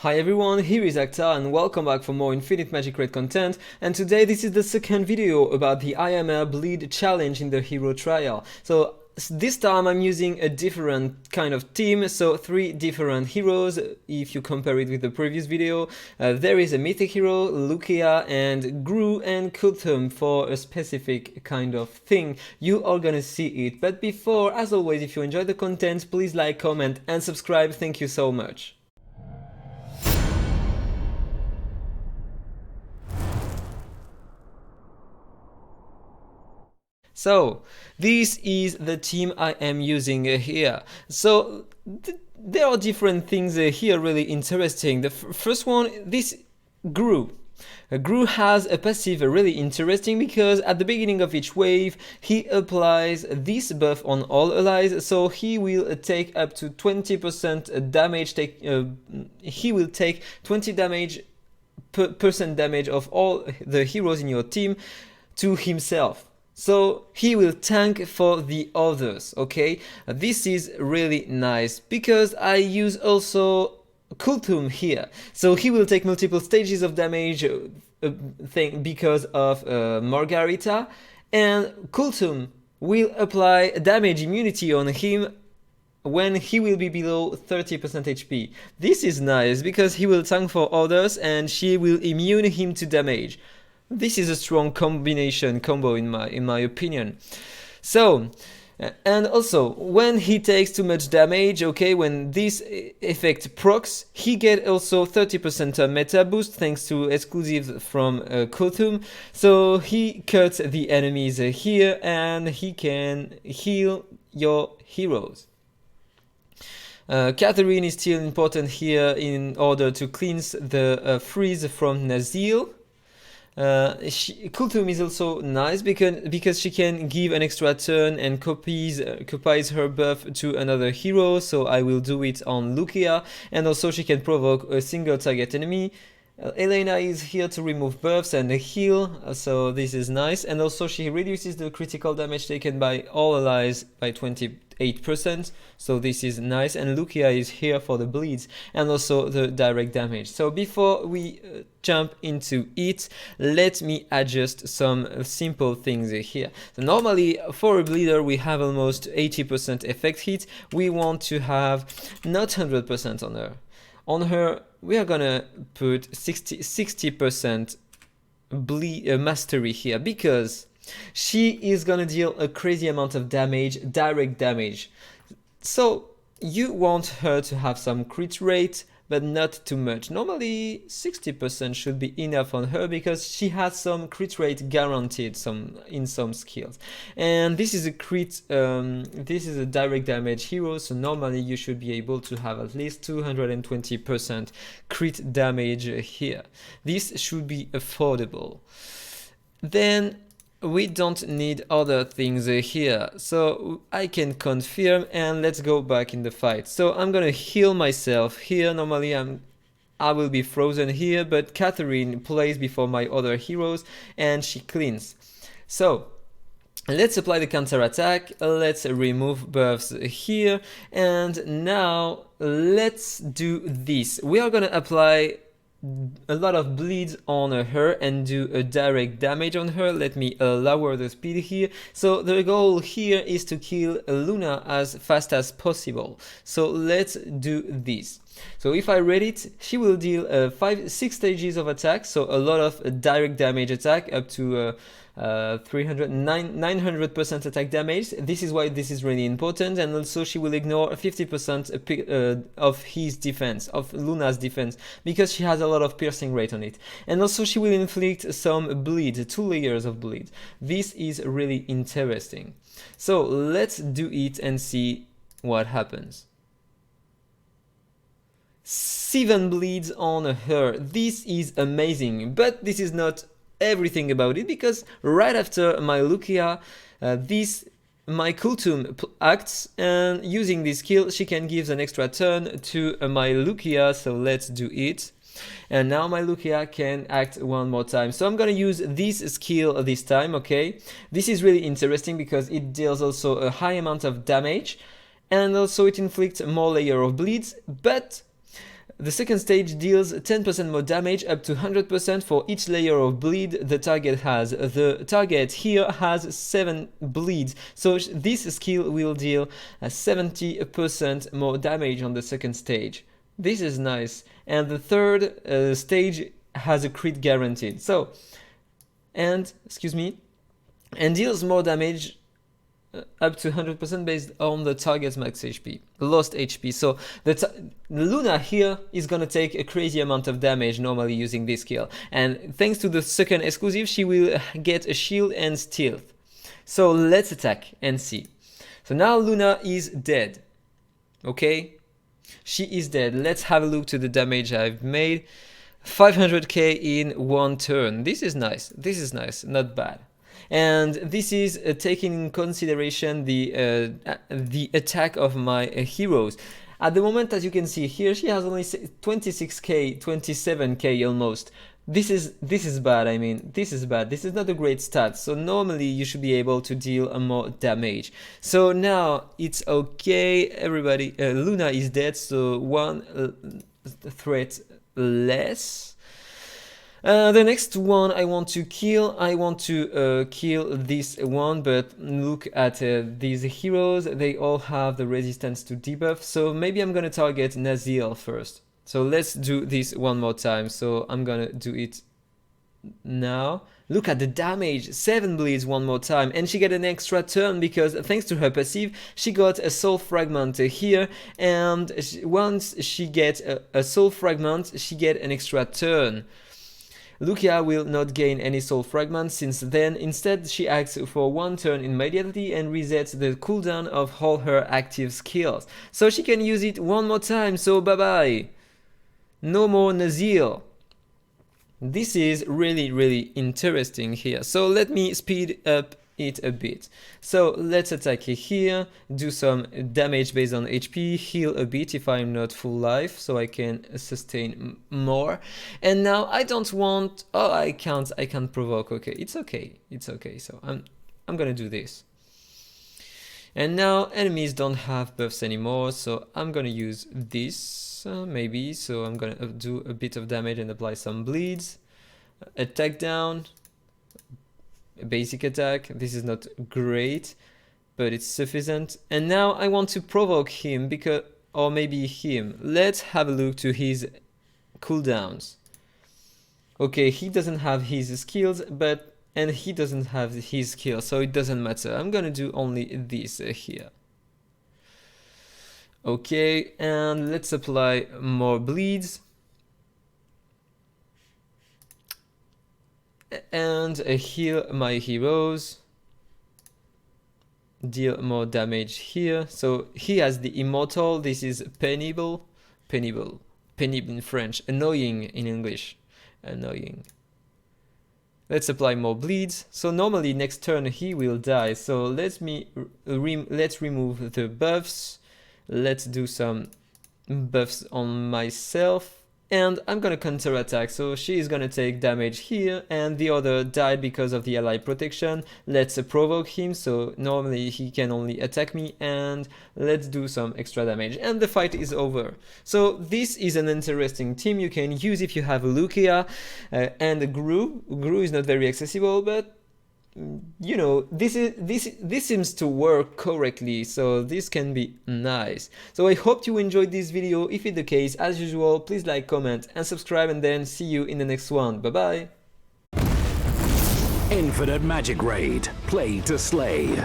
Hi everyone, here is Acta and welcome back for more Infinite Magicraid content, and today this is the second video about the IMR bleed challenge in the hero trial. So this time I'm using a different kind of team, so 3 different heroes if you compare it with the previous video. There is a mythic hero, Lukea, and Gru and Kulthum for a specific kind of thing. You are gonna see it, but before, as always, if you enjoy the content, please like, comment and subscribe. Thank you so much. So this is the team I am using here. So there are different things here really interesting. The first one, this Gru. Gru has a passive really interesting because at the beginning of each wave he applies this buff on all allies, so he will take up to 20% damage. He will take 20 damage percent damage of all the heroes in your team to himself. So he will tank for the others, okay? This is really nice because I use also Kulthum here. So he will take multiple stages of damage because of Margarita, and Kulthum will apply damage immunity on him when he will be below 30% HP. This is nice because he will tank for others and she will immune him to damage. This is a strong combo in my opinion. So, and also when he takes too much damage, okay, when this effect procs, he get also 30% meta boost thanks to exclusives from Kulthum. So he cuts the enemies here and he can heal your heroes. Catherine is still important here in order to cleanse the freeze from Nazil. Kulthum is also nice because she can give an extra turn and copies her buff to another hero, so I will do it on Lukea, and also she can provoke a single target enemy. Elena is here to remove buffs and heal, so this is nice, and also she reduces the critical damage taken by all allies by 28%, so this is nice, and Lukea is here for the bleeds and also the direct damage. So before we jump into it, let me adjust some simple things here. So normally for a bleeder we have almost 80% effect hit. We want to have not 100% on her. On her, we are gonna put 60% mastery here because she is gonna deal a crazy amount of damage, direct damage. So you want her to have some crit rate, but not too much. Normally 60% should be enough on her because she has some crit rate guaranteed in some skills. And this is a crit, this is a direct damage hero, so normally you should be able to have at least 220% crit damage here. This should be affordable. Then we don't need other things here, so I can confirm and let's go back in the fight. So I'm gonna heal myself here. Normally I will be frozen here, but Catherine plays before my other heroes and she cleans. So let's apply the counter attack, let's remove buffs here, and now let's do this. We are gonna apply a lot of bleeds on her and do a direct damage on her. Let me lower the speed here. So the goal here is to kill Luna as fast as possible. So let's do this. So if I read it, she will deal 6 stages of attack, so a lot of direct damage attack up to 900% attack damage. This is why this is really important, and also she will ignore 50% of his defense, of Luna's defense, because she has a lot of piercing rate on it. And also she will inflict some bleed, 2 layers of bleed. This is really interesting. So let's do it and see what happens. 7 bleeds on her. This is amazing, but this is not everything about it, because right after my Lukea, my Kulthum acts, and using this skill she can give an extra turn to my Lukea, so let's do it. And now my Lukea can act one more time, so I'm gonna use this skill this time, okay? This is really interesting because it deals also a high amount of damage and also it inflicts more layer of bleeds, but The second stage deals 10% more damage, up to 100% for each layer of bleed the target has. The target here has 7 bleeds, so this skill will deal 70% more damage on the second stage. This is nice. And the third stage has a crit guaranteed. So, and deals more damage up to 100% based on the target's max HP, lost HP. So Luna here is gonna take a crazy amount of damage normally using this skill, and thanks to the second exclusive she will get a shield and stealth. So let's attack and see. So now Luna is dead. Okay, she is dead. Let's have a look to the damage I've made. 500k in 1 turn. This is nice, not bad. And this is taking in consideration the attack of my heroes. At the moment, as you can see here, she has only 26k, 27k almost. This is bad. I mean, this is bad. This is not a great stat. So normally you should be able to deal more damage. So now it's okay. Everybody, Luna is dead. So one threat less. The next one I want to kill, kill this one, but look at these heroes, they all have the resistance to debuff, so maybe I'm gonna target Naziel first. So let's do this one more time, so I'm gonna do it now. Look at the damage, 7 bleeds one more time, and she got an extra turn because thanks to her passive she got a soul fragment here, and once she gets a soul fragment she get an extra turn. Lukea will not gain any soul fragments since then. Instead, she acts for 1 turn immediately and resets the cooldown of all her active skills. So she can use it one more time, so bye bye. No more Naziel. This is really interesting here. So let me speed up it a bit. So let's attack here, do some damage based on HP, heal a bit if I'm not full life so I can sustain more. And now I don't want, oh I can't provoke. Okay, it's okay. So I'm gonna do this. And now enemies don't have buffs anymore, so I'm gonna use this maybe. So I'm gonna do a bit of damage and apply some bleeds. Attack down. Basic attack. This is not great, but it's sufficient. And now I want to provoke him because, or maybe him. Let's have a look to his cooldowns. Okay, he doesn't have his skills, and he doesn't have his skills, so it doesn't matter. I'm gonna do only this here. Okay, and let's apply more bleeds. And heal my heroes, deal more damage here. So he has the immortal. This is pénible in French, annoying in English, annoying. Let's apply more bleeds. So normally next turn he will die, so let's remove the buffs. Let's do some buffs on myself. And I'm gonna counter attack, so she is gonna take damage here, and the other died because of the ally protection. Let's provoke him, so normally he can only attack me, and let's do some extra damage, and the fight is over. So this is an interesting team you can use if you have Lukea and Gru. Gru is not very accessible, but you know, this seems to work correctly, so this can be nice. So I hope you enjoyed this video. If it's the case, as usual, please like, comment and subscribe, and then see you in the next one. Bye bye. Infinite Magicraid, play to slay.